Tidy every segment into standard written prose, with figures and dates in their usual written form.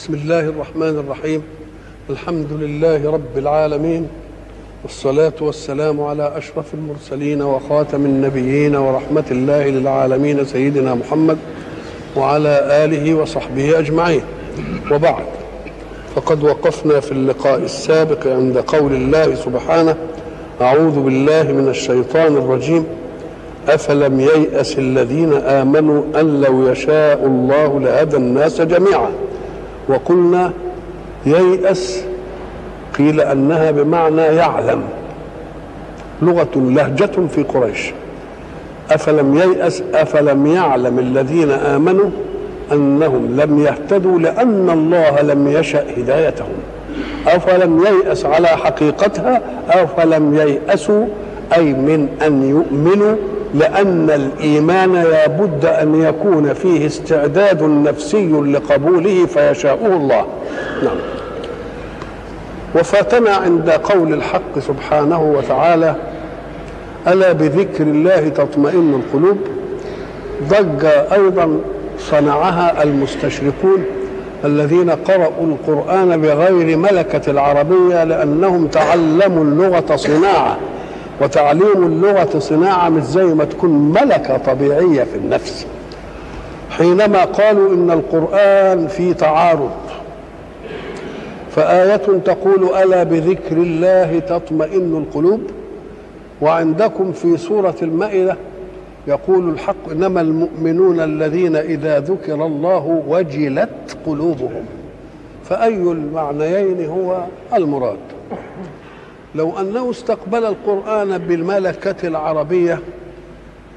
بسم الله الرحمن الرحيم. الحمد لله رب العالمين، والصلاة والسلام على أشرف المرسلين وخاتم النبيين ورحمة الله للعالمين سيدنا محمد وعلى آله وصحبه أجمعين. وبعد، فقد وقفنا في اللقاء السابق عند قول الله سبحانه: أعوذ بالله من الشيطان الرجيم، أفلم ييأس الذين آمنوا أن لو يشاء الله لهدى الناس جميعا. وقلنا ييأس قيل أنها بمعنى يعلم، لغة لهجة في قريش. أفلم ييأس أفلم يعلم الذين آمنوا أنهم لم يهتدوا لأن الله لم يشأ هدايتهم. أفلم ييأس على حقيقتها، أفلم ييأسوا أي من أن يؤمنوا، لأن الإيمان لابد أن يكون فيه استعداد نفسي لقبوله فيشاءه الله. نعم. وفاتنا عند قول الحق سبحانه وتعالى: ألا بذكر الله تطمئن القلوب. ضجة أيضا صنعها المستشرقون الذين قرأوا القرآن بغير ملكة العربية، لأنهم تعلموا اللغة صناعة، وتعليم اللغة صناعة مش زي ما تكون ملكة طبيعية في النفس. حينما قالوا إن القرآن في تعارض، فآية تقول ألا بذكر الله تطمئن القلوب، وعندكم في سورة المائدة يقول الحق: إنما المؤمنون الذين إذا ذكر الله وجلت قلوبهم. فأي المعنيين هو المراد؟ لو أنه استقبل القرآن بالملكة العربية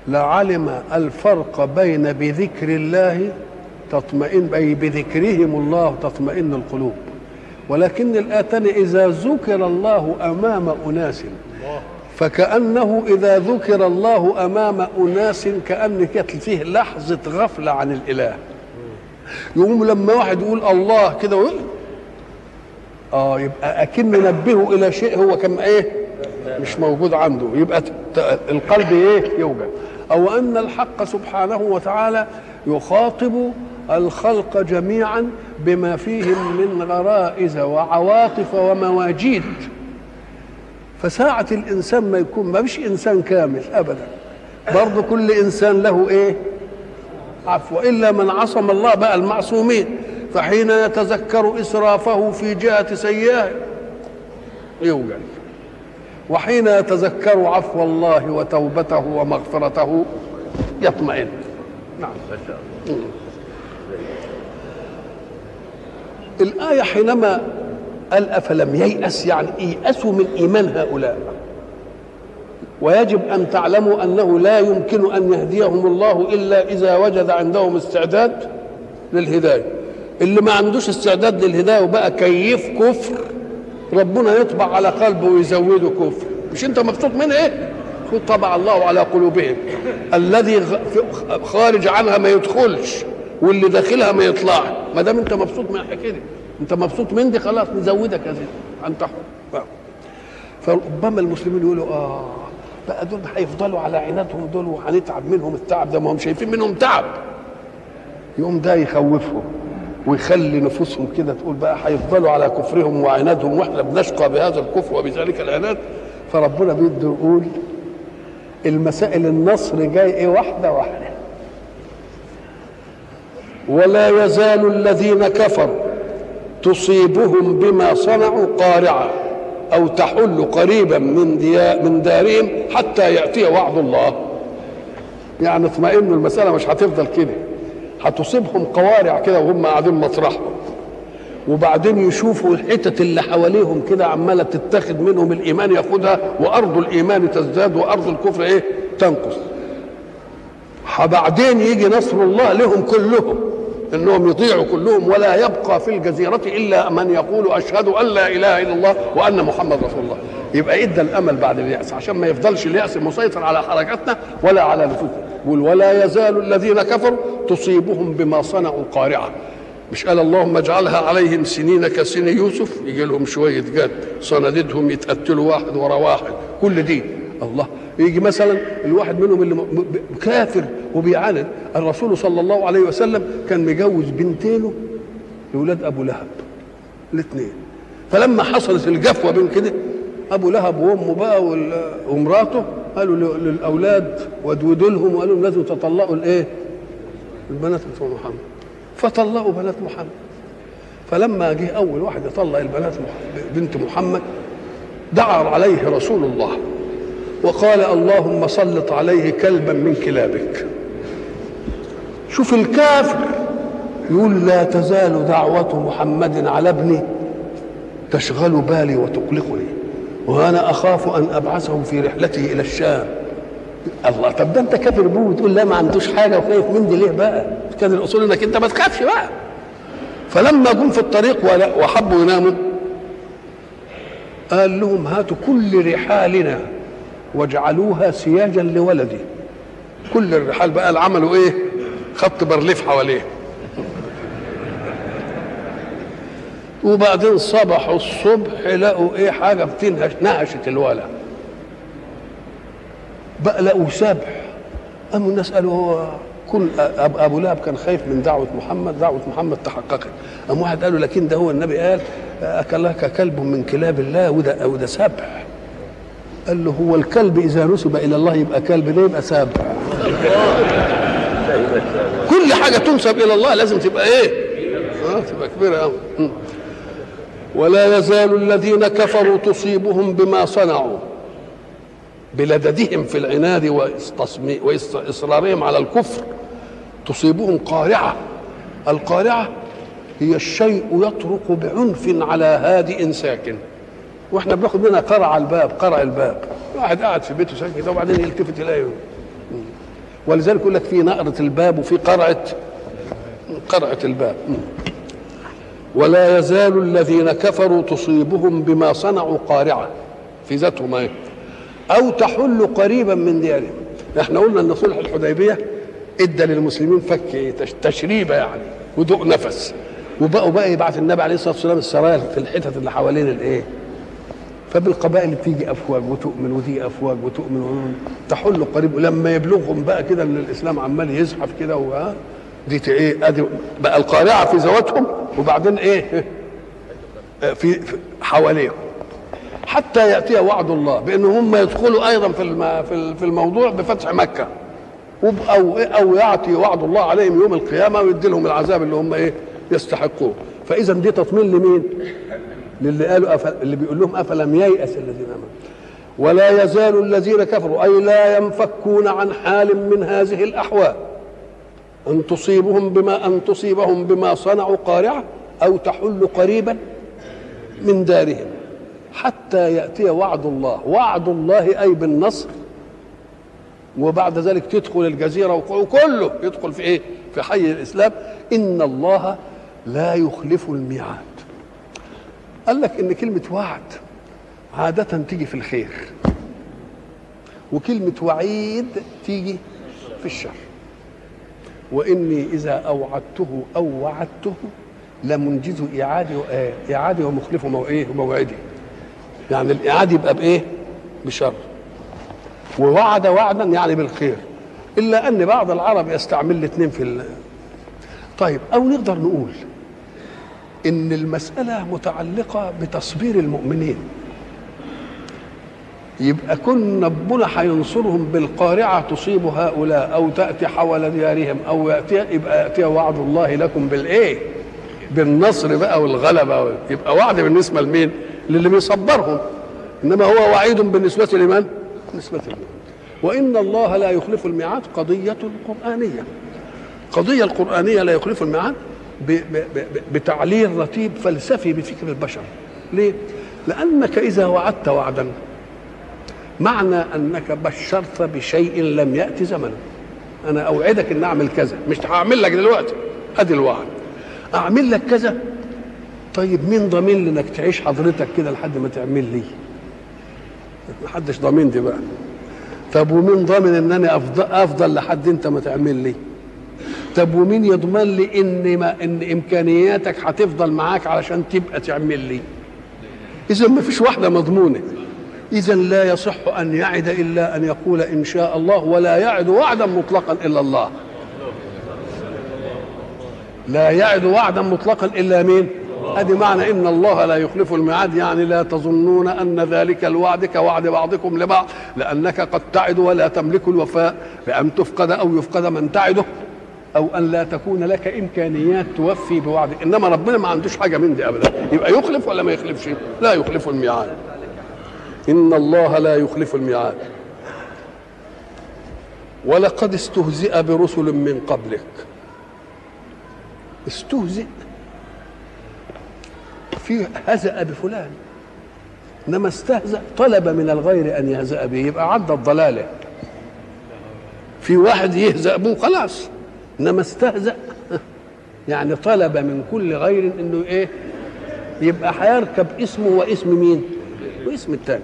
لعلم الفرق بين بذكر الله تطمئن، أي بذكرهم الله تطمئن القلوب، ولكن الآتان إذا ذكر الله أمام أناس، فكأنه إذا ذكر الله أمام أناس كأن كانت فيه لحظة غفلة عن الإله. يقوم لما واحد يقول الله كده يبقى أكن نبهه إلى شيء هو كان مش موجود عنده، يبقى القلب يوجد. أو أن الحق سبحانه وتعالى يخاطب الخلق جميعا بما فيهم من غرائز وعواطف ومواجيد. فساعة الإنسان ما يكون ما فيش إنسان كامل أبدا، برضه كل إنسان له عفو، إلا من عصم الله بقى المعصومين. فحين يتذكر إسرافه في جهة سيئة يوجد، وحين يتذكر عفو الله وتوبته ومغفرته يطمئن. نعم. الآية حينما قال أفلم ييأس، يعني ييأسوا من إيمان هؤلاء، ويجب أن تعلموا أنه لا يمكن أن يهديهم الله إلا إذا وجد عندهم استعداد للهداية. اللي ما عندوش استعداد للهداية وبقى كيف كفر، ربنا يطبع على قلبه ويزوده كفر. مش انت مبسوط من طبع الله على قلوبهم، الذي خارج عنها ما يدخلش واللي داخلها ما يطلعش. ما دام انت مبسوط من الحكايه دي، انت مبسوط من دي، خلاص نزودك يا زين انت. فربما المسلمين يقولوا بقى دول هيفضلوا على عنادهم دول وهنتعب منهم التعب ده، ما هم شايفين منهم تعب. يقوم ده يخوفهم ويخلي نفوسهم كده تقول بقى هيفضلوا على كفرهم وعنادهم، واحنا بنشقى بهذا الكفر وبذلك العناد. فربنا بيده يقول المسائل النصر جاي واحده واحده. ولا يزال الذين كفروا تصيبهم بما صنعوا قارعة أو تحل قريبا من دارهم حتى يأتي وعد الله. يعني اطمئنوا، المسألة مش هتفضل كده، هتصيبهم قوارع كده وهم قاعدين مطرحهم، وبعدين يشوفوا الحتت اللي حواليهم كده عمالة تتخذ منهم الإيمان ياخدها، وأرض الإيمان تزداد وأرض الكفر تنقص. بعدين يجي نصر الله لهم كلهم، انهم يطيعوا كلهم، ولا يبقى في الجزيرة الا من يقول اشهد ان لا اله الا الله وان محمد رسول الله. يبقى ادى الامل بعد اليأس، عشان ما يفضلش اليأس مسيطر على حركاتنا ولا على نفوسنا. يقول ولا يزال الذين كفروا تصيبهم بما صنعوا قارعة. مش قال اللهم اجعلها عليهم سنين كسن يوسف، يجي لهم شوية جد صناديدهم يتقتلوا واحد ورا واحد، كل دي الله. يجي مثلا الواحد منهم اللي كافر وبيعاند، الرسول صلى الله عليه وسلم كان مجوز بنتينه لولاد ابو لهب الاثنين. فلما حصلت الجفوه بين كده، ابو لهب وامه بقى ومراته قالوا للاولاد ودودوا لهم وقالوا لهم لازم تطلقوا الايه؟ البنات بتوع محمد. فطلقوا بنات محمد. فلما جه اول واحد يطلق البنات بنت محمد دعا عليه رسول الله وقال اللهم سلط عليه كلبا من كلابك. شوف الكافر يقول لا تزال دعوة محمد على ابني تشغل بالي وتقلقني وانا اخاف ان ابعثه في رحلته الى الشام. الله، طب ده انت كافر بوه وتقول لا ما عندوش حاجه وخايف من دي ليه بقى؟ كان الاصول انك انت ما تخافش بقى. فلما جم في الطريق وحبوا يناموا قال لهم هاتوا كل رحالنا واجعلوها سياجا لولدي. كل الرحال بقى عملوا ايه؟ خط برليف حواليه. وبعدين صبحوا الصبح لقوا ايه؟ حاجه بتنهش، نهشت الولد بقى، لقوا سبح. قاموا الناس قالوا هو كل ابو لهب كان خايف من دعوه محمد تحققت. قام واحد قالوا لكن ده هو النبي قال اكلك كلب من كلاب الله وده سبح. قال له هو الكلب اذا نسب الى الله يبقى كلب، ليه يبقى سبح؟ كل حاجه تنسب الى الله لازم تبقى ايه؟ تبقى كبيره قوي. ولا يزال الذين كفروا تصيبهم بما صنعوا بلددهم في العناد واصرارهم على الكفر، تصيبهم قارعه. القارعه هي الشيء يطرق بعنف على هادئ ساكن، واحنا بناخد منها قرع الباب. واحد قاعد في بيته ساكن كده وبعدين يلتفت يلاقيه. ولذلك يقول لك في نقرة الباب وفي قرعة الباب. ولا يزال الذين كفروا تصيبهم بما صنعوا قارعة في ذاتهم ايه؟ او تحل قريبا من ديارهم. احنا قلنا ان صلح الحديبيه ادى للمسلمين فك تشريبه يعني ودوق نفس، وبقوا بقى يبعث النبي عليه الصلاه والسلام السرايا في الحتت اللي حوالين الايه؟ فبالقبائل بتيجي افواج وتؤمن ودي افواج وتؤمن تحل قريب. ولما يبلغهم بقى كده ان الاسلام عمال يزحف كده دي ايه؟ ادي بقى القارعه في ذواتهم، وبعدين ايه؟ في حواليهم، حتى ياتي وعد الله بان هم يدخلوا ايضا في الموضوع بفتح مكه، او ياتي وعد الله عليهم يوم القيامه ويدي لهم العذاب اللي هم ايه؟ يستحقوه. فاذا دي تطمين لمين؟ للي قالوا اللي بيقول لهم افلم ييأس الذين امنوا. ولا يزال الذين كفروا اي لا ينفكون عن حال من هذه الاحوال ان تصيبهم بما صنعوا قارعه او تحل قريبا من دارهم حتى ياتي وعد الله. وعد الله اي بالنصر، وبعد ذلك تدخل الجزيره وكله يدخل في ايه؟ في حي الاسلام. ان الله لا يخلف الميعاد. قال لك ان كلمه وعد عاده تيجي في الخير، وكلمه وعيد تيجي في الشر. واني اذا اوعدته او وعدته لمنجز اعادي ومخلف موعدي. يعني الاعاد يبقى بايه؟ بشر. ووعد وعدا يعني بالخير، الا ان بعض العرب يستعمل الاثنين طيب، او نقدر نقول ان المساله متعلقه بتصبير المؤمنين. يبقى كن ربنا هينصرهم بالقارعه تصيب هؤلاء او تاتي حول ديارهم او ياتي وعد الله لكم بالايه؟ بالنصر بقى والغلبه. يبقى وعد بالنسبه لمين؟ للي بيصبرهم. انما هو وعيد بالنسبه لمن؟ بالنسبه لمن؟ وان الله لا يخلف الميعاد قضيه قرانيه. قضيه القرانيه لا يخلف الميعاد بتعليل رتيب فلسفي بفكر البشر. ليه؟ لانك اذا وعدت وعدا معنى انك بشرت بشيء لم ياتي زمنه. انا اوعدك ان اعمل كذا، مش هعمل لك دلوقتي، ادي الوعد، اعمل لك كذا. طيب مين ضامن انك تعيش حضرتك كده لحد ما تعمل لي؟ محدش ضامن دي بقى. طب ومين ضامن ان انا افضل لحد انت ما تعمل لي؟ طب ومين يضمن لي ان امكانياتك هتفضل معاك علشان تبقى تعمل لي؟ اذا ما فيش واحده مضمونه. اذا لا يصح ان يعد الا ان يقول ان شاء الله، ولا يعد وعدا مطلقا الا الله. لا يعد وعدا مطلقا الا مين؟ ادي معنى ان الله لا يخلف الميعاد، يعني لا تظنون ان ذلك الوعد كوعد بعضكم لبعض، لانك قد تعد ولا تملك الوفاء بان تفقد او يفقد من تعده، او ان لا تكون لك امكانيات توفي بوعدك. انما ربنا ما عندوش حاجه من دي ابدا، يبقى يخلف ولا ما يخلفش؟ لا يخلف الميعاد. ان الله لا يخلف الميعاد. ولقد استهزئ برسل من قبلك. استهزئ في هزأ بفلان، انما استهزأ طلب من الغير ان يهزأ به، يبقى عدى الضلاله. في واحد يهزأ به خلاص، انما استهزأ يعني طلب من كل غير انه ايه؟ يبقى هيركب اسمه واسم مين؟ واسم الثاني.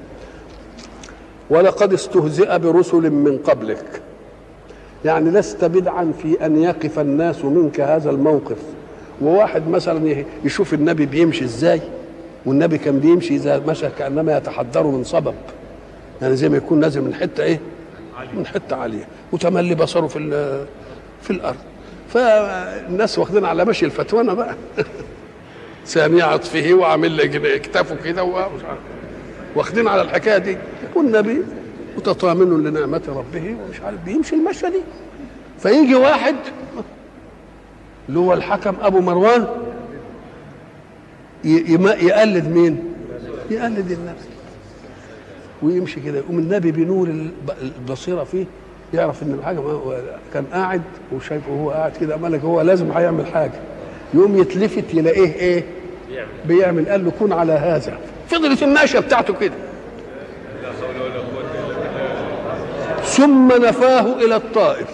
ولقد استهزئ برسل من قبلك، يعني لست بدعا في ان يقف الناس منك هذا الموقف. وواحد مثلا يشوف النبي بيمشي ازاي، والنبي كان بيمشي اذا مشى كانما يتحدر من صبب، يعني زي ما يكون نازل من حته ايه؟ من حته عاليه، وتملي بصره في الارض. فالناس واخدين على مشي الفتوانه بقى ثاني عطفه وعامل لي اكتافه كده واخدين على الحكايه دي. والنبي متطامن لنعمه ربه ومش عارف بيمشي المشيه دي. فيجي واحد اللي هو الحكم ابو مروان يقلد مين؟ يقلد النبي ويمشي كده. يقوم النبي بنور البصيره فيه يعرف ان الحاجه كان قاعد وشايفه وهو قاعد كده، مالك هو لازم هيعمل حاجه. يقوم يتلفت يلاقيه ايه؟ بيعمل. قال له كن على هذا. فضلت الناشئه بتاعته كده. ثم نفاه الى الطائف.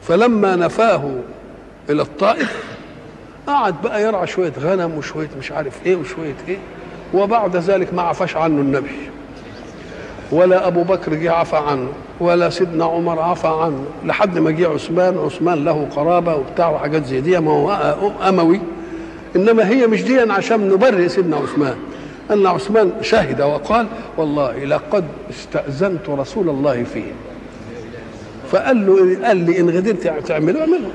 فلما نفاه الى الطائف قعد بقى يرعى شويه غنم وشويه مش عارف ايه وشويه ايه. وبعد ذلك ما عفاش عنه النبي، ولا ابو بكر جه عفى عنه، ولا سيدنا عمر عفى عنه، لحد ما جه عثمان له قرابه وبتاع وحاجات زي دي، ما هو اموي. انما هي مش دي عشان نبرئ سيدنا عثمان، ان عثمان شهد وقال والله لقد استاذنت رسول الله فيه، فقال له قال لي ان غدرت تعمله اعمله.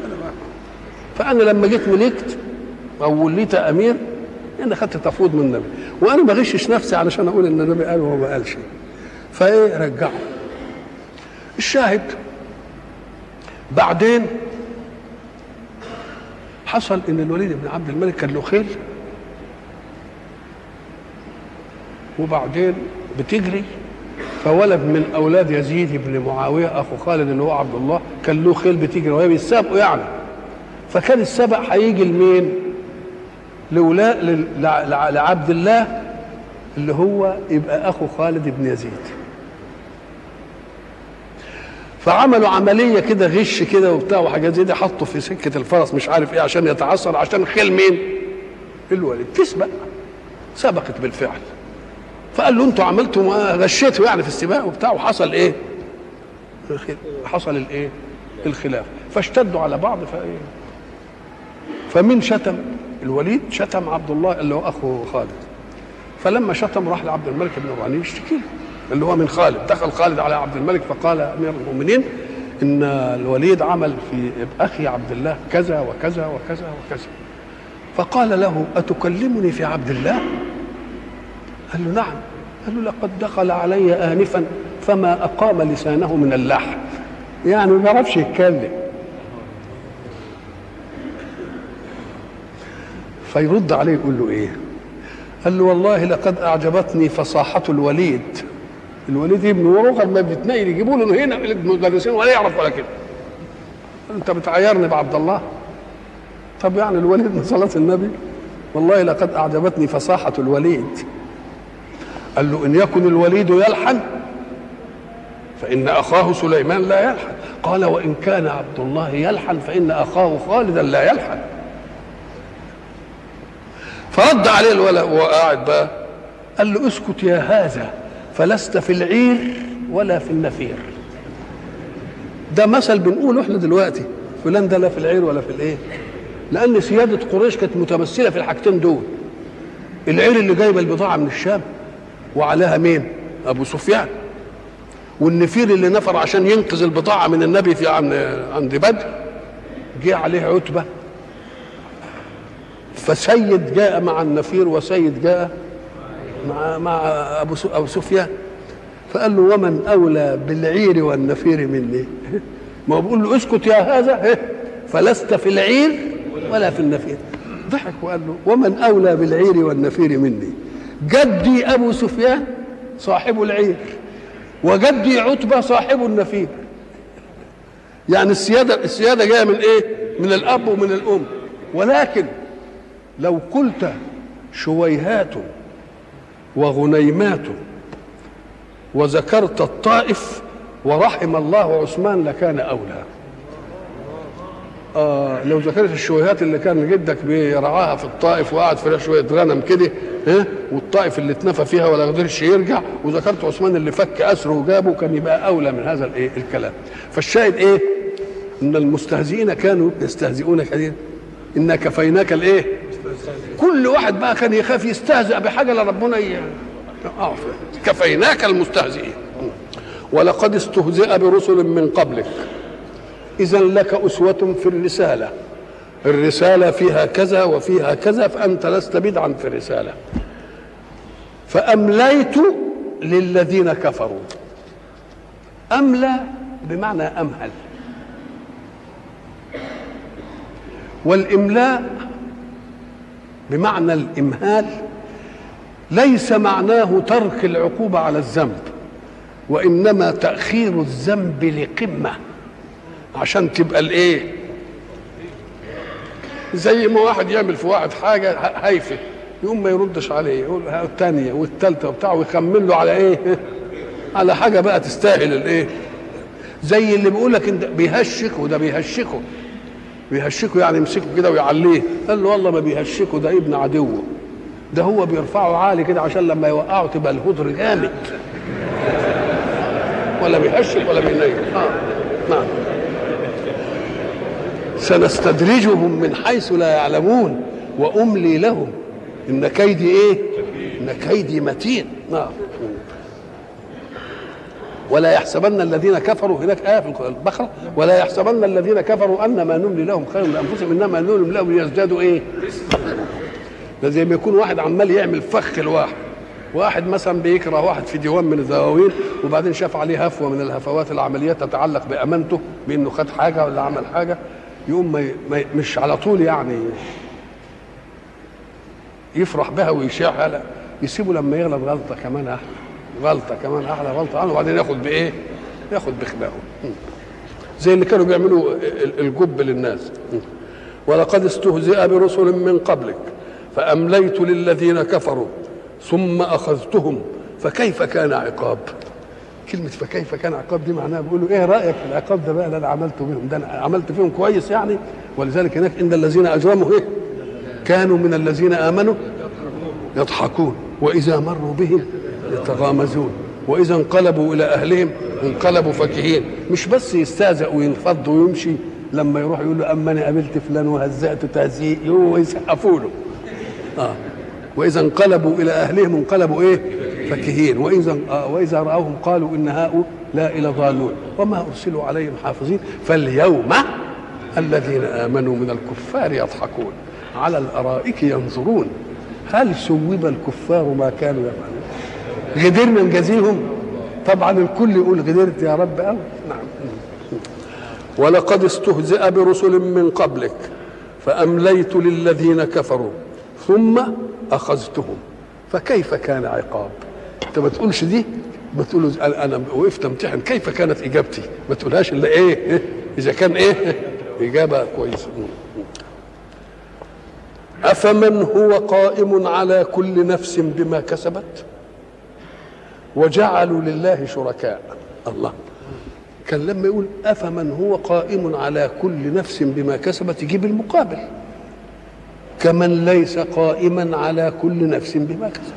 فانا لما جيت ملكت او وليت امير انا خدت تفويض من النبي، وانا ما غشش نفسي علشان اقول ان النبي قال وهو ما قالش. فايه رجعه. الشاهد بعدين حصل ان الوليد بن عبد الملك كان له خيل، وبعدين بتجري، فولد من اولاد يزيد بن معاويه اخو خالد اللي هو عبد الله كان له خيل بتجري وهي بيسابقوا يعني. فكان السبق هيجي لمين؟ لعبد الله اللي هو يبقى اخو خالد بن يزيد. فعملوا عمليه كده غش كده وبتاع وحاجات زي دي، حطوا في سكه الفرس مش عارف ايه عشان يتعثر، عشان خيل مين؟ الوليد تسبق. سبقت بالفعل. فقال له انتوا عملتوا غشيتوا يعني في السباق وبتاع، وحصل ايه؟ حصل الايه؟ الخلاف. فاشتدوا على بعض. فايه؟ فمين شتم؟ الوليد شتم عبد الله اللي هو اخو خالد. فلما شتم راح لعبد الملك بن مروان يشتكي له اللي هو من خالد. دخل خالد على عبد الملك فقال امير المؤمنين ان الوليد عمل في اخي عبد الله كذا وكذا وكذا وكذا. فقال له اتكلمني في عبد الله؟ قال له نعم. قال له لقد دخل علي آنفا فما أقام لسانه من اللحن، يعني ما بيعرفش يتكلم. فيرد عليه يقول له ايه؟ قال له والله لقد أعجبتني فصاحة الوليد. الوليد ابن ورقه ما بيتنقل يجيبوا له هنا المدرسين ولا يعرف ولا كده. انت بتعايرني بعبد الله؟ طب يعني الوليد من صلاة النبي؟ والله لقد أعجبتني فصاحة الوليد. قال له إن يكن الوليد يلحن فإن أخاه سليمان لا يلحن. قال وإن كان عبد الله يلحن فإن أخاه خالدا لا يلحن. فرد عليه الولد وهو قاعد بقى قال له اسكت يا هذا فلست في العير ولا في النفير. ده مثل بنقوله احنا دلوقتي، فلان ده لا في العير ولا في الايه، لأن سيادة قريش كانت متمثلة في الحاجتين دول. العير اللي جايبه البضاعة من الشام وعليها مين؟ أبو سفيان. والنفير اللي نفر عشان ينقذ البضاعة من النبي في عند بدر جه عليه عتبة، فسيد جاء مع النفير وسيد جاء مع أبو سفيان، فقال له ومن أولى بالعير والنفير مني؟ ما هو بيقول له اسكت يا هذا فلست في العير ولا في النفير. ضحك وقال له ومن أولى بالعير والنفير مني؟ جدي أبو سفيان صاحب العير، وجدي عتبة صاحب النفير. يعني السيادة جاية من ايه؟ من الأب ومن الأم. ولكن لو قلت شويهات وغنيمات وذكرت الطائف ورحم الله عثمان لكان أولى. لو ذكرت الشويهات اللي كان جدك بيرعاها في الطائف وقعد فيها شويه غنم كده، والطائف اللي اتنفى فيها ولا قدرش يرجع، وذكرت عثمان اللي فك اسره وجابه، كان يبقى اولى من هذا الايه الكلام. فالشاهد ايه؟ ان المستهزئين كانوا يستهزئون كثيرا، إنا كفيناك الايه؟ كل واحد بقى كان يخاف يستهزئ بحاجه لربنا كفيناك المستهزئين. ولقد استهزئ برسل من قبلك إذا لك أسوة في الرسالة. الرسالة فيها كذا وفيها كذا، فأنت لست بدعا في الرسالة. فأمليت للذين كفروا. أملى بمعنى أمهل، والإملاء بمعنى الإمهال ليس معناه ترك العقوبة على الذنب، وإنما تأخير الذنب لقمة عشان تبقى الايه، زي ما واحد يعمل في واحد حاجه هايفه يقوم ما يردش عليه، يقول الثانيه والثالثه وبتاع، ويكمل له على ايه؟ على حاجه بقى تستاهل الايه. زي اللي بيقول لك انت بيهشك وده بيهشكه يعني يمسكه كده ويعليه، قال له والله ما بيهشكه، ده ابن عدوه، ده هو بيرفعه عالي كده عشان لما يوقعه تبقى الهدر جامد، ولا بيهشك ولا بينيم. نعم. سنستدرجهم من حيث لا يعلمون وأملي لهم إن كيدي إيه؟ إن كيدي متين. نعم. ولا يحسبن الذين كفروا، هناك آية في البقرة، ولا يحسبن الذين كفروا أنما نملي لهم خير لأنفسهم إنما نملي لهم ليزدادوا إيه؟ ده زي ما يكون واحد عمال يعمل فخ لواحد، واحد مثلا بيكره واحد في ديوان من الدواوين، وبعدين شاف عليه هفوه من الهفوات العمليه تتعلق بامانته، بانه خد حاجه ولا عمل حاجه، يقوم مش على طول يعني يفرح بها ويشيعها، لا، يسيبه لما يغلط غلطه كمان احلى، غلطه عنه، وبعدين ياخد بايه؟ ياخد بخبائه، زي اللي كانوا بيعملوا الجب للناس. ولقد استهزئ برسل من قبلك فامليت للذين كفروا ثم اخذتهم فكيف كان عقاب. كلمه فكيف كان عقاب دي معناها بيقولوا ايه رايك في العقاب ده بقى اللي انا عملته بهم، ده انا عملت فيهم كويس يعني. ولذلك هناك ان الذين اجرموا ايه كانوا من الذين امنوا يضحكون واذا مروا بهم يتغامزون واذا انقلبوا الى اهلهم انقلبوا فكهين. مش بس يستهزئ وينفض ويمشي، لما يروح يقول له اما انا قابلت فلان وهزأته تهزيء يسقفوا له. واذا انقلبوا الى اهلهم انقلبوا ايه؟ فكهين. واذا راوهم قالوا ان هؤلاء لضالون وما ارسلوا عليهم حافظين فاليوم الذين امنوا من الكفار يضحكون على الارائك ينظرون هل ثوب الكفار ما كانوا يفعلون. غدرنا نجازيهم؟ طبعا الكل يقول غدرت يا رب أو نعم. ولقد استهزئ برسل من قبلك فأمليت للذين كفروا ثم أخذتهم فكيف كان عقاب. انت ما تقولش دي، ما تقول انا وقفت امتحن كيف كانت اجابتي، ما تقولهاش الا ايه اذا كان ايه اجابه كويسه. افمن هو قائم على كل نفس بما كسبت وجعلوا لله شركاء. الله كان لما يقول افمن هو قائم على كل نفس بما كسبت يجيب المقابل كمن ليس قائما على كل نفس بما كسبت.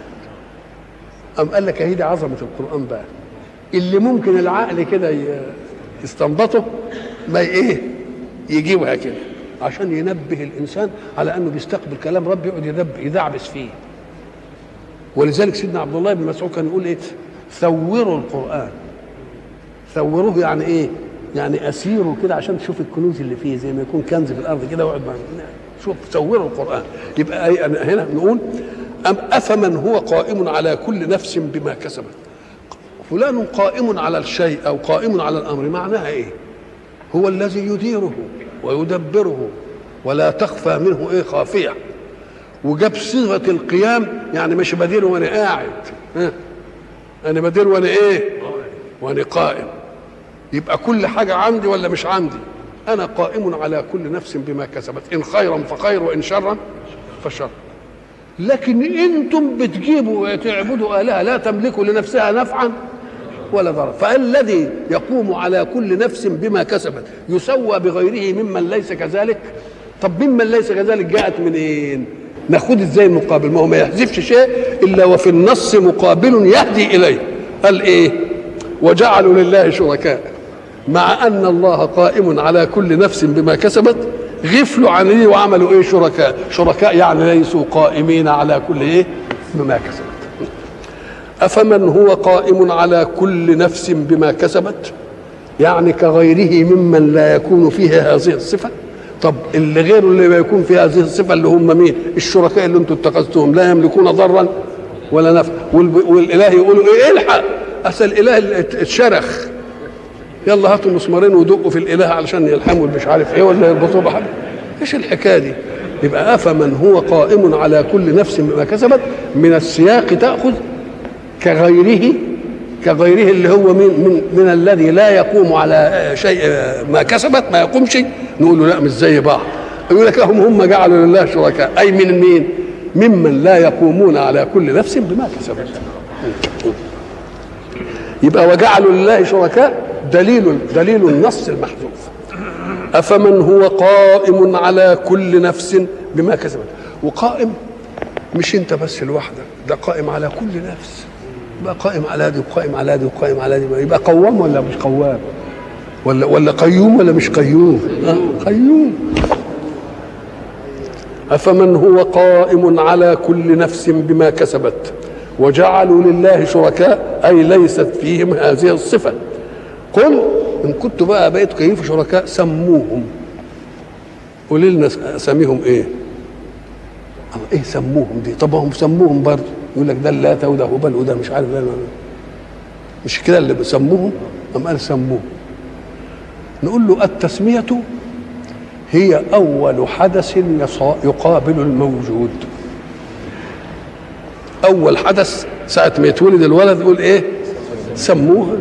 أم قال لك هي دي عظمة القرآن بقى اللي ممكن العقل كده يستنبطه ما ايه يجيبها كده عشان ينبه الإنسان على أنه بيستقبل كلام ربي يقعد يدعبس فيه. ولذلك سيدنا عبد الله بن مسعود كان يقول ايه ثوروا القرآن. ثوروه يعني ايه؟ يعني اسيره كده عشان تشوف الكنوز اللي فيه، زي ما يكون كنز في الارض كده واقعد شوف صوروا القران. يبقى هنا نقول افمن هو قائم على كل نفس بما كسبت. فلان قائم على الشيء او قائم على الامر، معناها ايه؟ هو الذي يديره ويدبره ولا تخفى منه ايه خافيه. وجاب صيغه القيام، يعني مش بدير وانا قاعد، انا بدير وانا ايه؟ وانا قائم. يبقى كل حاجه عندي ولا مش عندي؟ انا قائم على كل نفس بما كسبت، ان خيرا فخير وان شرا فشر. لكن انتم بتجيبوا تعبدوا الهه لا تملكوا لنفسها نفعا ولا ضرر، فالذي يقوم على كل نفس بما كسبت يسوى بغيره ممن ليس كذلك. طب ممن ليس كذلك جاءت منين؟ ناخد ازاي المقابل؟ ما هو ما يحذفش شيء الا وفي النص مقابل يهدي اليه. قال ايه؟ وجعلوا لله شركاء، مع ان الله قائم على كل نفس بما كسبت غفلوا عن ايه وعملوا ايه؟ شركاء. شركاء يعني ليسوا قائمين على كل ايه؟ بما كسبت. افمن هو قائم على كل نفس بما كسبت، يعني كغيره ممن لا يكون فيه هذه الصفه. طب اللي غيره اللي ما يكون فيه هذه الصفه اللي هم مين؟ الشركاء اللي انتم اتخذتهم لا يملكون ضرا ولا نفع. والاله يقولوا ايه؟ الحق اصل الاله اتشرخ، يلا هاتوا مسمارين ودقوا في الاله علشان يلحموا مش عارف ايه ولا يربطوه بحاجه. ايش الحكايه دي؟ يبقى افمن هو قائم على كل نفس بما كسبت، من السياق تاخذ كغيره اللي هو من الذي لا يقوم على شيء ما كسبت، ما يقومش. نقول له لا مش زي بعض. يقول لك هم جعلوا لله شركاء، اي من مين؟ ممن لا يقومون على كل نفس بما كسبت. يبقى وجعلوا لله شركاء دليل النص المحذوف. افمن هو قائم على كل نفس بما كسبت. وقائم مش انت بس لوحدك، ده قائم على كل نفس. يبقى قائم على دي وقائم على دي وقائم على دي، يبقى قوام ولا مش قوام؟ ولا قيوم ولا مش قيوم؟ قيوم. افمن هو قائم على كل نفس بما كسبت وجعلوا لله شركاء، اي ليست فيهم هذه الصفه. قل ان كنتوا بقى بقيتوا كيف شركاء سموهم. قولوا لنا اساميهم ايه؟ ايه سموهم دي؟ طب هم سموهم برضه، يقول لك ده اللات وده هبل وده مش عارف ده مش كده اللي بسموهم؟ أم قال سموهم. نقول له التسمية هي أول حدث يقابل الموجود. أول حدث ساعة ما يتولد الولد يقول إيه؟ سموه.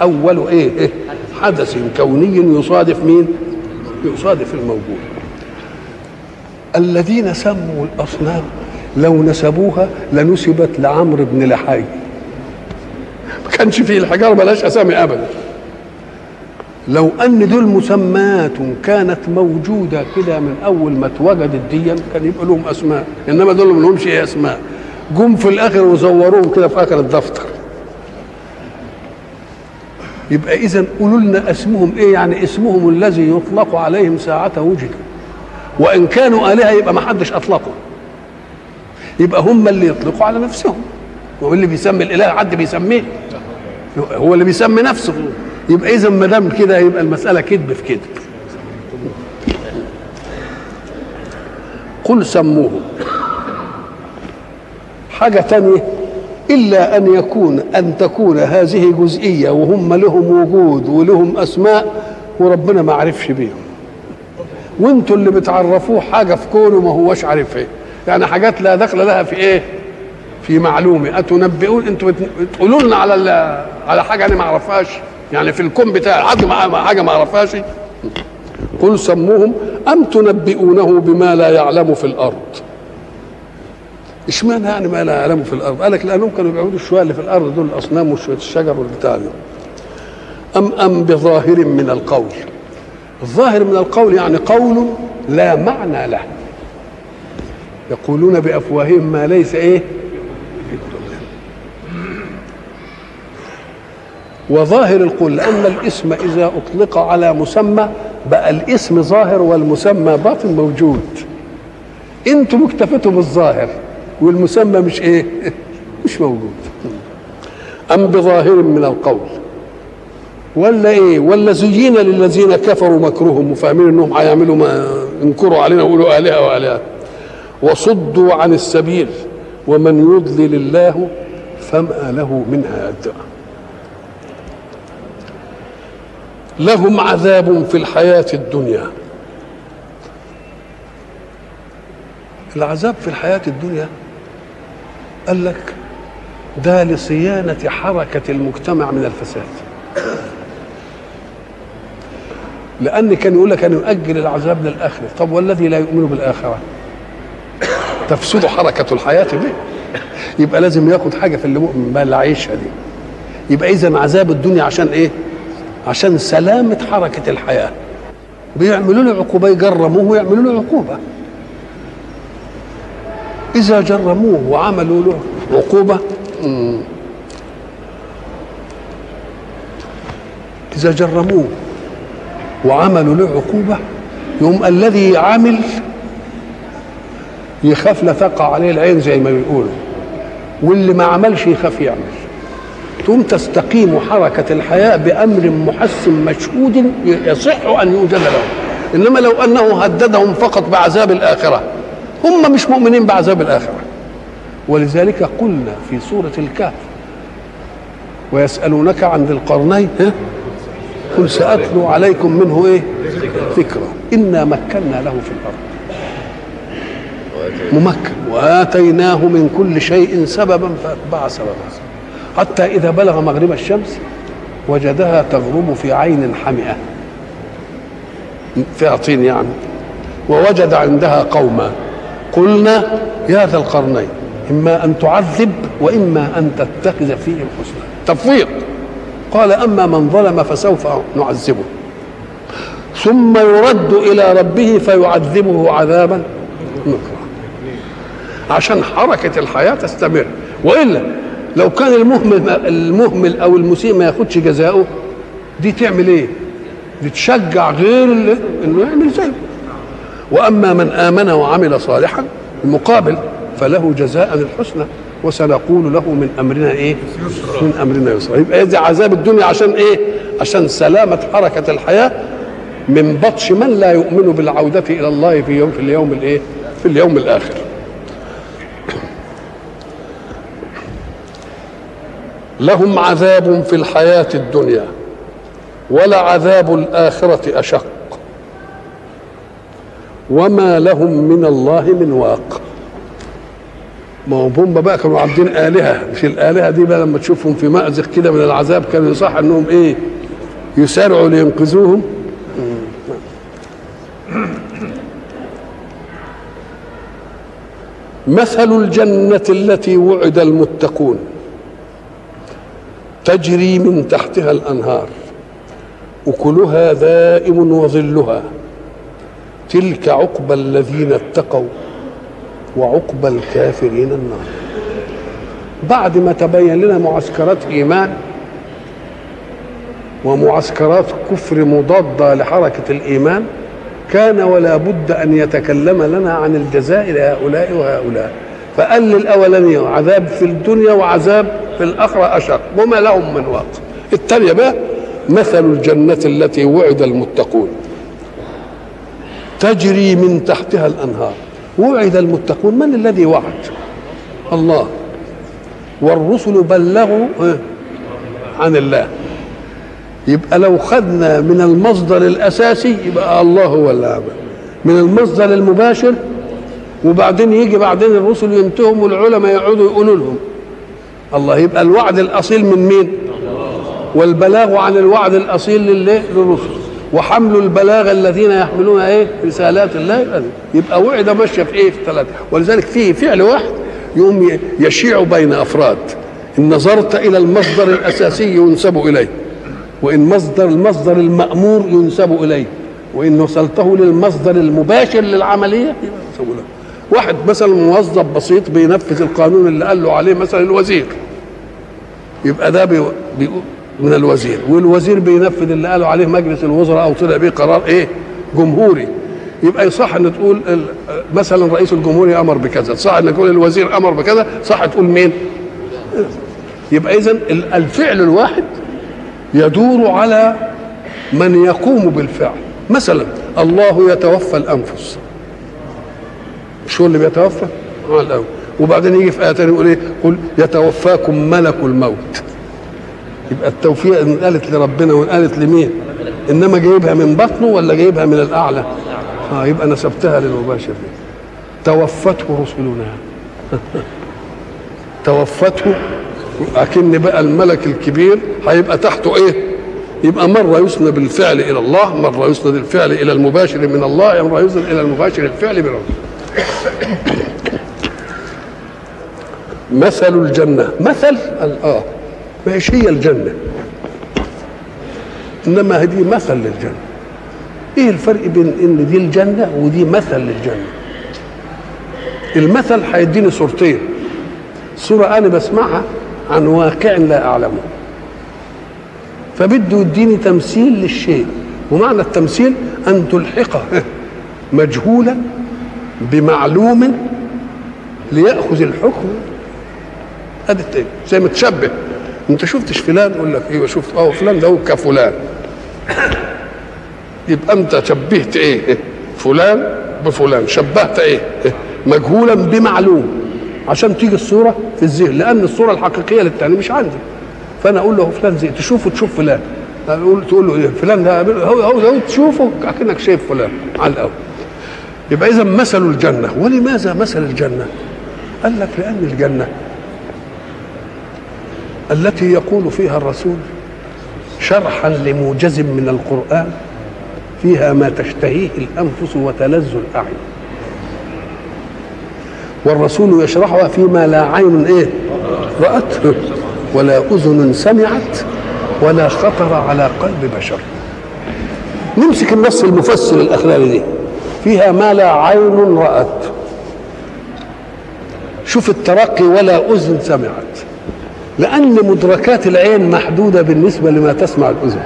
أول إيه؟ حدث كوني يصادف مين؟ يصادف الموجود. الذين سموا الأصنام لو نسبوها لنسبت لعمرو بن لحي، ما كانش فيه الحجارة ملاش أسامي أبدا. لو أن دول مسمات كانت موجودة كده من أول ما اتوجدت دي كان يبقى لهم أسماء، إنما دول ما لهمش إيه أسماء. جم في الآخر وزوروهم كده في آخر الدفتر. يبقى إذن قولوا لنا اسمهم إيه؟ يعني اسمهم الذي يطلق عليهم ساعة وجدوا، وإن كانوا آلهة يبقى ما حدش أطلقه، يبقى هم اللي يطلقوا على نفسهم. هو اللي بيسمي الإله حد بيسميه؟ هو اللي بيسمي نفسه. يبقى إذا ما دام كده يبقى المسألة كذب في كذب. قل سموه. حاجة تانية إلا أن تكون هذه جزئية وهم لهم وجود ولهم أسماء وربنا ما عرفش بيهم، وانتوا اللي بتعرفوه حاجة في كونه ما هوش عارف ايه. يعني حاجات لا دخل لها في ايه؟ في معلومة. أتنبئون، انتوا بتقولوا لنا على حاجة أنا ما أعرفهاش، يعني في الكون بتاعي حاجة ما أعرفهاش. قل سموهم أم تنبئونه بما لا يعلم في الأرض. اشمعنى يعني ما لا يعلم في الأرض؟ قالك لأنهم كانوا بيعبدوا الشوية اللي في الأرض دول، الأصنام وشوية الشجر والبتاع دي. أم بظاهر من القول. الظاهر من القول يعني قول لا معنى له، يقولون بأفواههم ما ليس ايه. وظاهر القول لأن الاسم إذا أطلق على مسمى بقى الاسم ظاهر والمسمى باطن موجود. انتم اكتفتوا بالظاهر والمسمى مش ايه؟ مش موجود. أم بظاهر من القول ولا ايه؟ ولا زين للذين كفروا مكرهم وفاهمين انهم هيعملوا ما ينكروا علينا ويقولوا الهه والهه، وصدوا عن السبيل ومن يضلل الله فما له من هاد. لهم عذاب في الحياة الدنيا. العذاب في الحياة الدنيا قال لك ده لصيانة حركة المجتمع من الفساد، لأن كان يقول لك أن يؤجل العذاب للآخرة. طب والذي لا يؤمن بالآخرة تفسد حركة الحياة به، يبقى لازم ياخد حاجة في اللي مؤمن بقى اللي عايشها دي. يبقى إذن عذاب الدنيا عشان إيه؟ عشان سلامة حركة الحياة. بيعملوا له عقوبة، يجرموه ويعملوا له عقوبة. إذا جرموه وعملوا له عقوبة، إذا جرموه وعملوا له عقوبة، يوم الذي عمل يخاف لا تقع عليه العين زي ما بيقولوا، واللي ما عملش يخاف يعمل. ثم تستقيم حركة الحياة بأمر محسن مشهود يصح أن يوجد له. إنما لو أنه هددهم فقط بعذاب الآخرة، هم مش مؤمنين بعذاب الآخرة. ولذلك قلنا في سورة الكهف ويسألونك عن ذي القرنين قل سأتلو عليكم منه إيه؟ ذكرى إنا مكنا له في الأرض ممكن وآتيناه من كل شيء سببا فأتبع سببا حتى إذا بلغ مغرب الشمس وجدها تغرب في عين حمئة فيها طين يعني، ووجد عندها قوما قلنا يا ذا القرنين إما أن تعذب وإما أن تتخذ فيهم حسنا. تفويض. قال أما من ظلم فسوف نعذبه ثم يرد إلى ربه فيعذبه عذابا نكرا، عشان حركة الحياة تستمر. وإلا لو كان المهمل أو المسيء ما ياخدش جزاؤه، دي تعمل إيه؟ دي تشجع غير إنه يعمل زيه. وأما من آمن وعمل صالحا المقابل فله جزاء الحسنى وسنقول له من أمرنا إيه؟ من أمرنا يسرا. يبقى يدي عذاب الدنيا عشان إيه؟ عشان سلامة حركة الحياة من بطش من لا يؤمن بالعودة إلى الله في اليوم الإيه؟ في اليوم الآخر. لهم عذاب في الحياة الدنيا ولعذاب الآخرة أشق وما لهم من الله من واق. ما هو هم بقى كانوا عابدين آلهة، مش الآلهة دي بقى لما تشوفهم في مأزق كده من العذاب كانوا يصح انهم ايه؟ يسارعوا لينقذوهم. مثل الجنة التي وعد المتقون تجري من تحتها الأنهار أكلها دائم وظلها تلك عقبى الذين اتقوا وعقبى الكافرين النار. بعد ما تبين لنا معسكرات إيمان ومعسكرات كفر مضادة لحركة الإيمان، كان ولا بد أن يتكلم لنا عن الجزاء لهؤلاء وهؤلاء. فقال للأولاني عذاب في الدنيا وعذاب في الآخرة أشق وما لهم من واق. الثانية بقى مثل الجنة التي وعد المتقون تجري من تحتها الأنهار. وعد المتقون، من الذي وعد؟ الله، والرسل بلغوا عن الله. يبقى لو خدنا من المصدر الأساسي يبقى الله هو اللي عمل، من المصدر المباشر وبعدين يجي بعدين الرسل ينتهوا والعلماء يقعدوا يقولوا لهم الله. يبقى الوعد الأصيل من مين؟ والبلاغ عن الوعد الأصيل للرسل، وحمل البلاغ الذين يحملون ايه؟ رسالات الله. يبقى وعد ماشيه في ايه؟ في ثلاثه. ولذلك فيه فعل واحد يقوم يشيع بين افراد. ان نظرت الى المصدر الاساسي ينسب اليه، وان المصدر المامور ينسب اليه، وان وصلته للمصدر المباشر للعمليه ينسب له. واحد مثلا موظف بسيط بينفذ القانون اللي قال له عليه مثلا الوزير، يبقى ده من الوزير، والوزير بينفذ اللي قالوا عليه مجلس الوزراء او طلع بيه قرار ايه؟ جمهوري. يبقى يصح ان تقول مثلا رئيس الجمهورية امر بكذا، صح ان تقول الوزير امر بكذا، صح تقول مين؟ يبقى اذا الفعل الواحد يدور على من يقوم بالفعل. مثلا الله يتوفى الانفس، مش هو اللي بيتوفى؟ الأول. وبعدين يجي في آية تانية يقول ايه؟ قل يتوفاكم ملك الموت. يبقى التوفيق ان قالت لربنا وان قالت لمين؟ انما جايبها من بطنه ولا جايبها من الاعلى؟ يبقى نسبتها للمباشر. توفته رسلنا توفته، اكن بقى الملك الكبير هيبقى تحته ايه؟ يبقى مرة يسند الفعل إلى الله، مرة يسند الفعل إلى المباشر من الله، مرة يسند إلى المباشر الفعل من الله. مثل الجنة، مثل مش هي الجنة، إنما هذه مثل للجنة. إيه الفرق بين إن دي الجنة ودي مثل للجنة؟ المثل هيديني صورتين، صورة أنا بسمعها عن واقع لا أعلمه، فبده يديني تمثيل للشيء. ومعنى التمثيل أن تلحقه مجهولا بمعلوم ليأخذ الحكم. ادي زي ما تشبه، انت شفتش فلان؟ يقول لك ايوه شفت، فلان ده هو كفلان. يبقى انت شبهت ايه؟ فلان بفلان، شبهت ايه؟ مجهولا بمعلوم، عشان تيجي الصوره في الذهن، لان الصوره الحقيقيه للتاني مش عندي. فانا اقول له فلان زي تشوفه، تشوف فلان، تقول له فلان ده هو تشوفه كأنك شايف فلان على الاول. يبقى اذا مثل الجنه. ولماذا مثل الجنه؟ قال لك لان الجنه التي يقول فيها الرسول شرحا لموجز من القرآن فيها ما تشتهيه الأنفس وتلذ الأعين، والرسول يشرحها فيما لا عين ايه رأت ولا أذن سمعت ولا خطر على قلب بشر. نمسك النص المفسر الأخراني دي، فيها ما لا عين رأت، شوف الترقي، ولا أذن سمعت، لأن مدركات العين محدودة بالنسبة لما تسمع الأذن.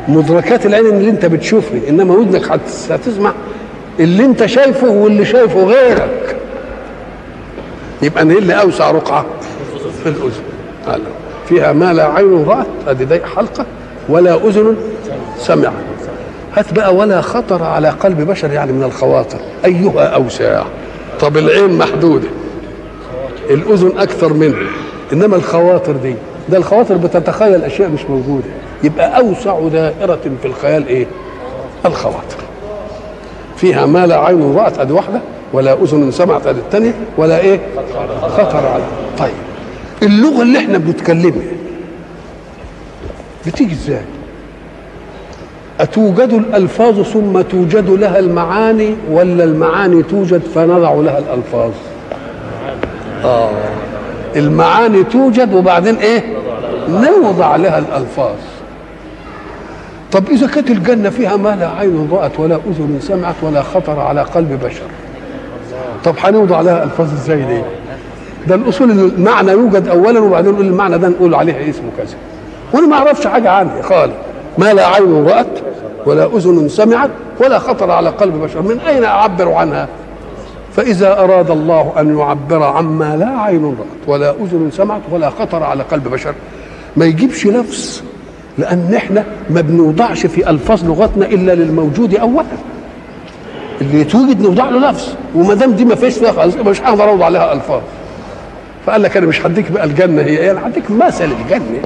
مدركات العين اللي انت بتشوفه، انما ودنك هتسمع اللي انت شايفه واللي شايفه غيرك. يبقى ايه اللي اوسع رقعة؟ في الأذن. فيها ما لا عين رأت، ادي دي حلقة، ولا أذن سمعت. هات بقى ولا خطر على قلب بشر، يعني من الخواطر أيها أوسع. طب العين محدودة، الأذن أكثر منه، إنما الخواطر دي، ده الخواطر بتتخيل أشياء مش موجودة. يبقى أوسع دائرة في الخيال إيه؟ الخواطر. فيها ما لا عين رأت أدي واحدة، ولا أذن سمعت أدي الثانية، ولا إيه؟ خطر على. طيب اللغة اللي إحنا بنتكلمها بتيجي إزاي؟ أتوجد الألفاظ ثم توجد لها المعاني، ولا المعاني توجد فنضع لها الألفاظ؟ المعاني توجد وبعدين ايه؟ نوضع لها الألفاظ. طب إذا كانت الجنة فيها ما لا عين رأت ولا أذن سمعت ولا خطر على قلب بشر، طب هنوضع لها ألفاظ ازاي دي؟ ده الأصول المعنى يوجد أولا وبعدين نقول المعنى ده نقول عليه اسمه كذا، وأنا ما أعرفش حاجة عنه خالص. ما لا عين رأت ولا أذن سمعت ولا خطر على قلب بشر، من أين أعبر عنها؟ فإذا أراد الله أن يعبر عما لا عين رأت ولا أذن سمعت ولا خطر على قلب بشر، ما يجيبش لفظ، لأن احنا ما بنوضعش في ألفاظ لغتنا إلا للموجود أولا. اللي يتوجد نوضع له لفظ، وما دام دي ما فيش فيها خالص مش هقدر أوضع لها ألفاظ. فقال لك أنا مش هديك بقى الجنة هي، أنا هديك مثل الجنة،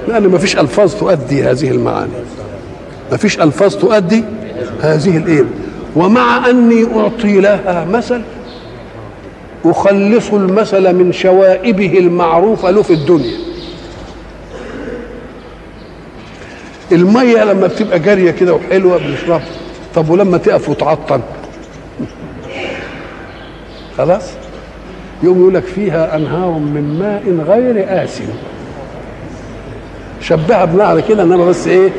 لأن ما فيش ألفاظ تؤدي هذه المعاني، ما فيش ألفاظ تؤدي هذه الإيه. ومع أني أعطي لها مثل أخلص المثل من شوائبه المعروفة له في الدنيا. المية لما بتبقى جارية كده وحلوة بنشربها، طب ولما تقف وتعطل خلاص؟ يوم يقول لك فيها أنهار من ماء غير آسن. شبهها بنهر كده، انما بس ايه؟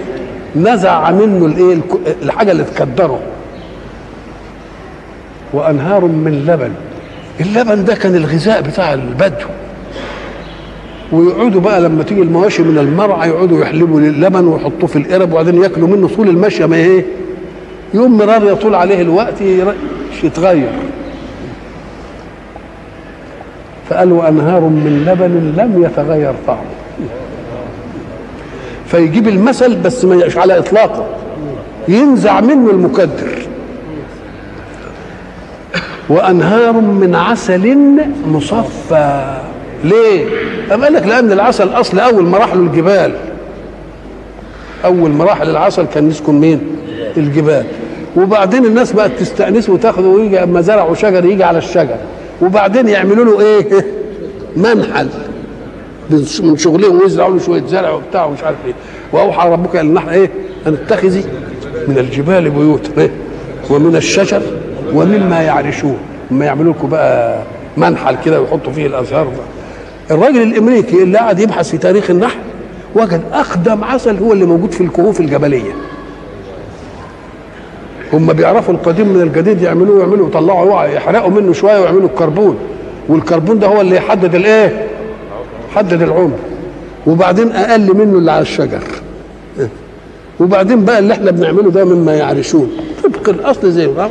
نزع منه الايه؟ الحاجه اللي تكدره. وانهار من لبن، اللبن ده كان الغذاء بتاع البدو، ويقعدوا بقى لما تيجي المواشي من المرعى يقعدوا يحلبوا اللبن ويحطوه في القرب وبعدين ياكلوا منه طول المشيه. ما ايه؟ يوم مرار يطول عليه الوقت يتغير. فقالوا انهار من لبن لم يتغير طعمه. فيجيب المثل بس ما يبقاش على اطلاقه، ينزع منه المكدر. وانهار من عسل مصفى. ليه؟ قال لك لان العسل اصل اول مراحل الجبال، اول مراحل العسل كان يسكن مين؟ الجبال. وبعدين الناس بقت تستأنسه وتاخده، ويجي اما زرعوا شجر يجي على الشجر، وبعدين يعملوا له ايه؟ منحل من شغلهم، ويزرعوا له شويه زرع وبتاع ومش عارف ايه. واوحى ربك الى النحل ايه؟ ان اتخذي من الجبال بيوتا ايه؟ ومن الشجر ومما يعرشون. اما يعملوا لكم بقى منحل كده ويحطوا فيه الازهار بقى. الراجل الامريكي اللي قعد يبحث في تاريخ النحل وجد اقدم عسل هو اللي موجود في الكهوف الجبليه. هم بيعرفوا القديم من الجديد، يعملوا يطلعوا يحرقوا منه شويه ويعملوا الكربون، والكربون ده هو اللي يحدد الايه؟ حدد العمر. وبعدين اقل منه اللي على الشجر. وبعدين بقى اللي احنا بنعمله ده مما يعرشون طبق الاصل زي ما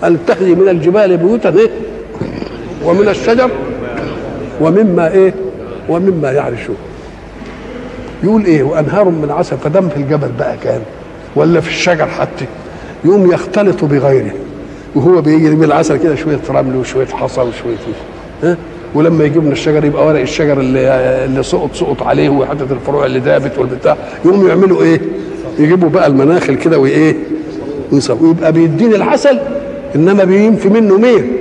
قال اتخذي من الجبال بيوتا ايه؟ ومن الشجر ومما ايه؟ ومما يعرشون. يقول ايه؟ وانهار من عسل. فدم في الجبل بقى كان ولا في الشجر حتى، يقوم يختلط بغيره، وهو بيجري من العسل كده شويه رمل وشويه حصى وشويه ها. ولما يجيب من الشجر يبقى ورق الشجر اللي سقط عليه وحته الفروع اللي دابت والبتاع، يقوموا يعملوا ايه؟ يجيبوا بقى المناخل كده وايه؟ ويبقى بيديني العسل، انما بينفي منه مين؟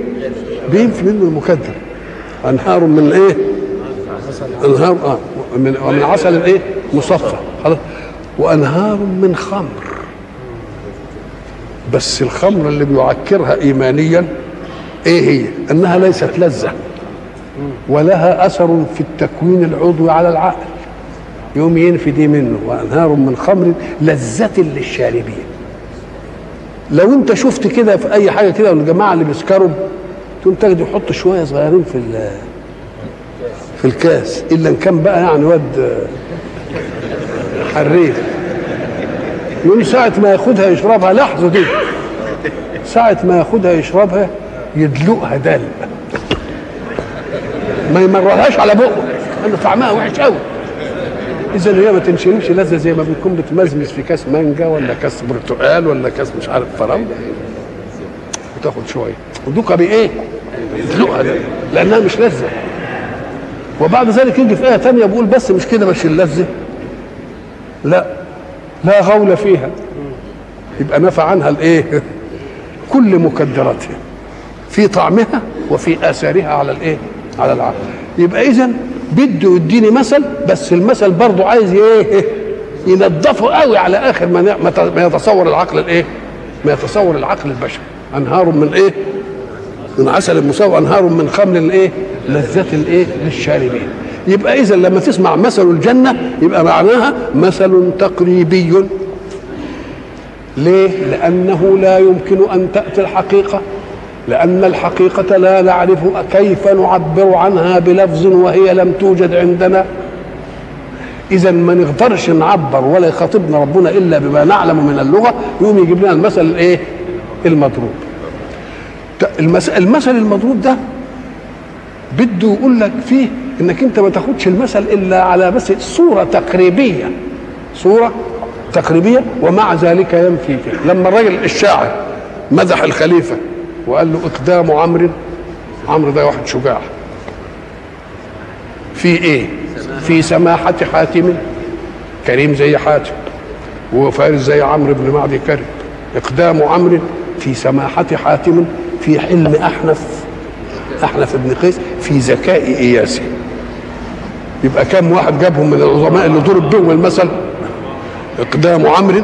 بينفي منه المكدر. انهار من ايه؟ انهار ومن عسل ايه؟ مصفى. خلاص. وانهار من خمر. بس الخمر اللي بيعكرها ايمانيا ايه هي؟ انها ليست لذه ولها اثر في التكوين العضوي على العقل، يوم ينفي دي منه. وانهار من خمر لذة للشاربين. لو انت شفت كده في اي حاجه كده والجماعه اللي بيسكروا تقوم تجد يحط شويه صغيرين في الكاس، الا ان كان بقى يعني واد حريف، يقوم ساعه ما ياخدها يشربها لحظه دي، ساعه ما ياخدها يشربها يدلقها دلق، ما يمررهاش على بقه لانه طعمها وحش قوي. اذا هي ما تنشربش لذه زي ما بتكون بتمزمز في كاس مانجا ولا كاس برتقال ولا كاس مش عارف فراوله، وتاخد شويه ودوكها بايه؟ يدلقها ده لانها مش لذه. وبعد ذلك يجي في ايه ثانيه بيقول بس مش كده، مش اللذه، لا غول فيها، يبقى نفى عنها الايه؟ كل مكدراتها في طعمها وفي اثارها على الايه؟ على العقل. يبقى اذا بده يديني مثل، بس المثل برضه عايز ايه؟ ينظفه قوي على اخر ما يتصور العقل الايه؟ ما يتصور العقل البشري. انهار من ايه؟ من عسل مسوى، انهار من خمر الايه؟ لذة الايه؟ للشاربين. يبقى اذا لما تسمع مثل الجنه يبقى معناها مثل تقريبي. ليه؟ لانه لا يمكن ان تاتي الحقيقه، لأن الحقيقة لا نعرف كيف نعبر عنها بلفظ وهي لم توجد عندنا. إذا ما نقدرش نعبر ولا يخاطبنا ربنا إلا بما نعلم من اللغة، يقوم يجيب لنا المثل الإيه؟ المضروب. المثل المضروب ده بده يقول لك فيه إنك أنت ما تاخدش المثل إلا على بس صورة تقريبية، صورة تقريبية، ومع ذلك ينفي فيه. لما الراجل الشاعر مدح الخليفة وقال له اقدام عمرو ده واحد شجاع، في ايه؟ في سماحة حاتم، كريم زي حاتم وفارس زي عمرو بن معدي كريم. اقدام عمرو في سماحة حاتم، في حلم احنف بن قيس، في ذكاء اياسي. يبقى كم واحد جابهم من العظماء اللي ضرب بهم المثل؟ اقدام عمرو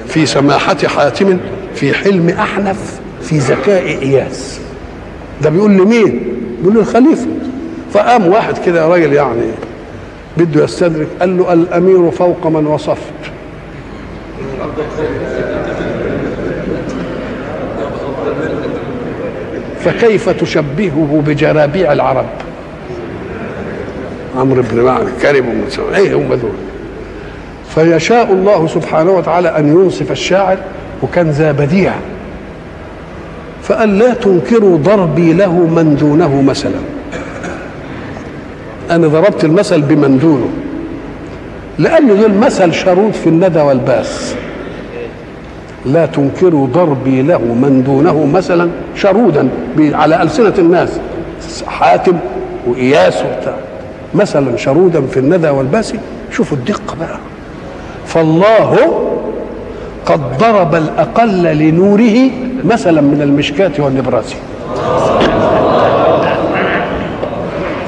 في سماحة حاتم، في حلم احنف، في ذكاء اياس. ده بيقول لمين؟ بيقول للخليفه. فقام واحد كده راجل يعني بده يستدرك، قال له الامير فوق من وصفت. فكيف تشبهه بجرابيع العرب؟ عمرو بن معدي كريم ومسوي ايه هم دول؟ فيشاء الله سبحانه وتعالى ان ينصف الشاعر، وكان ذا بديع، فقال لا تنكروا ضربي له من دونه مثلا. انا ضربت المثل بمن دونه، لأن دول مثل شرود في الندى والباس. لا تنكروا ضربي له من دونه مثلا شرودا على ألسنة الناس، حاتم وإياس وبتاع، مثلا شرودا في الندى والباس. شوفوا الدقة بقى. فالله قد ضرب الأقل لنوره مثلا من المشكاة والنبراس.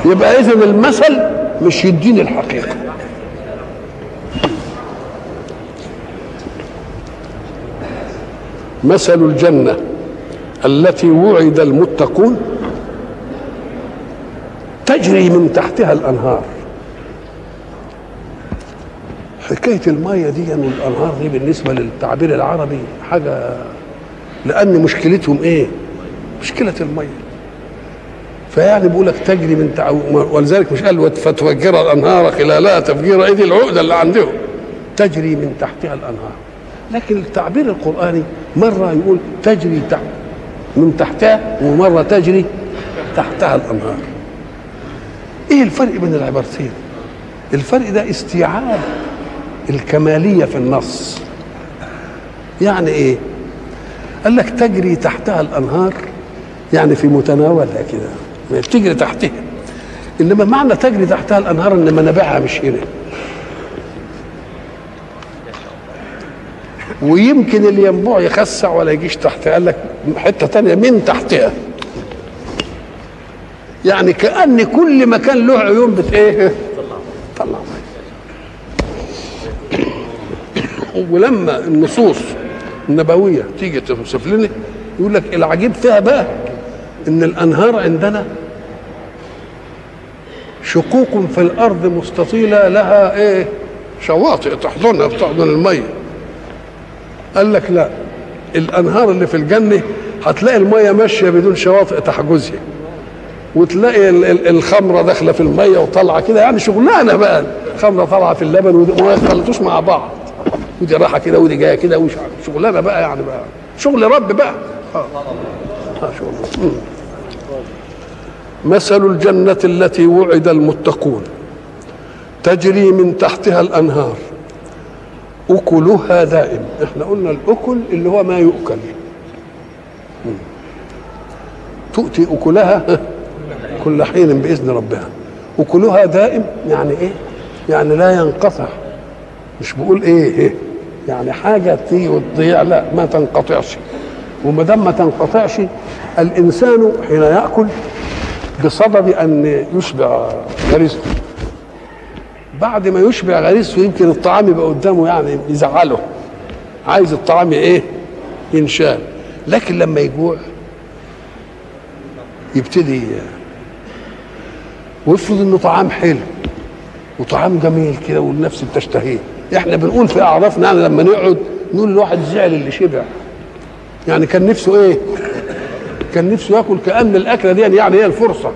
يبقى إذن المثل مش يديني الحقيقة. مثل الجنة التي وعد المتقون تجري من تحتها الأنهار. حكاية المية دي والأنهار دي بالنسبة للتعبير العربي حاجة، لأن مشكلتهم إيه؟ مشكلة المية. فيعني بيقول لك تجري من ولذلك مش قال فتفجر الأنهار خلالها تفجير، إيه دي العقدة اللي عندهم، تجري من تحتها الأنهار. لكن التعبير القرآني مرة يقول تجري من تحتها، ومرة تجري تحتها الأنهار. إيه الفرق بين العبارتين؟ الفرق ده استيعاب الكمالية في النص. يعني إيه؟ قال لك تجري تحتها الأنهار، يعني في متناولها كده بتجري تحتها. إنما معنى تجري تحتها الأنهار إن منابعها مش هنا، ويمكن اللي ينبوع يخسع ولا يجيش تحتها. قال لك حته تانية من تحتها، يعني كأن كل مكان له عيون ايه طلع. ولما النصوص النبويه تيجي توصف لنا يقول لك العجيب فيها بقى ان الانهار عندنا شقوق في الارض مستطيله لها ايه شواطئ تحضن الميه. قال لك لا، الانهار اللي في الجنه هتلاقي الميه ماشيه بدون شواطئ تحجزها، وتلاقي الخمره داخله في الميه وطالعه كده، يعني شغلانه بقى. الخمره طالعه في اللبن وما يخلطوش مع بعض، ودي راحه كده ودي جايه كده، شغلانه بقى، يعني بقى شغل رب بقى. شغل. مثل الجنه التي وعد المتقون تجري من تحتها الانهار أكلها دائم. احنا قلنا الأكل اللي هو ما يؤكل، تؤتي أكلها كل حين بإذن ربها. أكلها دائم يعني إيه؟ يعني لا ينقطع. مش بقول إيه يعني حاجة تيجي وتضيع، لا، ما تنقطعش. وما دام ما تنقطعش، الإنسان حين يأكل بصدد أن يشبع غريزته، بعد ما يشبع غريزته يمكن الطعام يبقى قدامه يعني يزعله، عايز الطعام ايه ينشال. لكن لما يجوع يبتدي، ويفرض انه طعام حلو وطعام جميل كده والنفس بتشتهيه. احنا بنقول في اعرافنا يعني لما نقعد نقول الواحد زعل اللي شبع، يعني كان نفسه ايه؟ كان نفسه ياكل، كأن الاكله دي يعني هي الفرصه.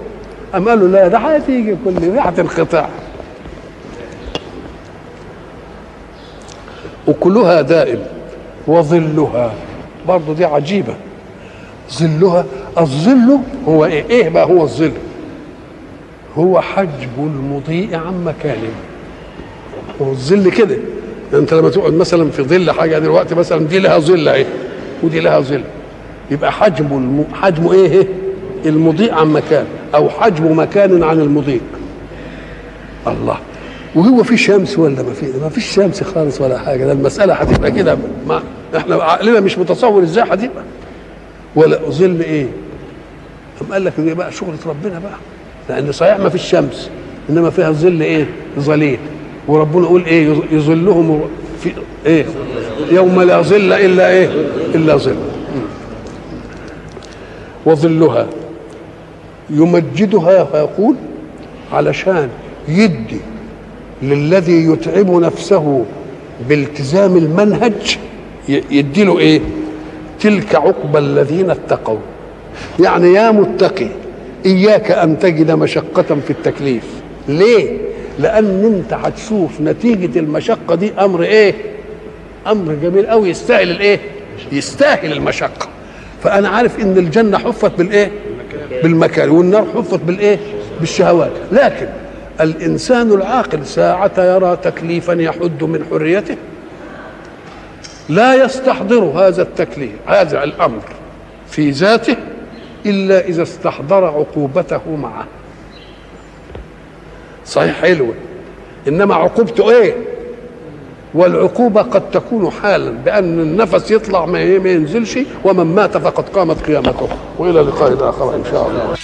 قام قال له لا، ده هتيجي كل ريحه انقطاع. أكلها دائم وظلها، برضه دي عجيبة. ظلها، الظل هو إيه بقى هو الظل؟ هو حجب المضيء عن مكانه. هو الظل كده، أنت لما تقعد مثلا في ظل حاجة دلوقتي، مثلا دي لها ظل أهي ودي لها ظل، يبقى حجم إيه؟ المضيء عن مكان، أو حجب مكان عن المضيء. الله، وهو في شمس ولا ما فيش شمس خالص ولا حاجه؟ ده المساله هتبقى كده، احنا عقلنا مش متصور ازاي هتبقى، ولا ظل ايه. قام قال لك دي بقى شغله ربنا بقى، لان صحيح ما فيش شمس انما فيها ظل ايه ظليل. وربنا يقول ايه يظلهم في ايه يوم لا ظل الا ايه الا ظل. وظلها يمجدها فيقول علشان يدي للذي يتعب نفسه بالتزام المنهج يديله ايه؟ تلك عقبى الذين اتقوا. يعني يا متقي اياك ان تجد مشقة في التكليف. ليه؟ لان انت هتشوف نتيجة المشقة دي امر ايه؟ امر جميل قوي، يستاهل الايه؟ يستاهل المشقة. فانا عارف ان الجنة حفت بالايه؟ بالمكاره، والنار حفت بالايه؟ بالشهوات. لكن الإنسان العاقل ساعة يرى تكليفا يحد من حريته لا يستحضر هذا التكليف، هذا الأمر في ذاته، إلا إذا استحضر عقوبته معه. صحيح حلوة، إنما عقوبته إيه؟ والعقوبة قد تكون حالا بأن النفس يطلع ما ينزلش، ومن مات فقد قامت قيامته. وإلى لقاء آخر إن شاء الله.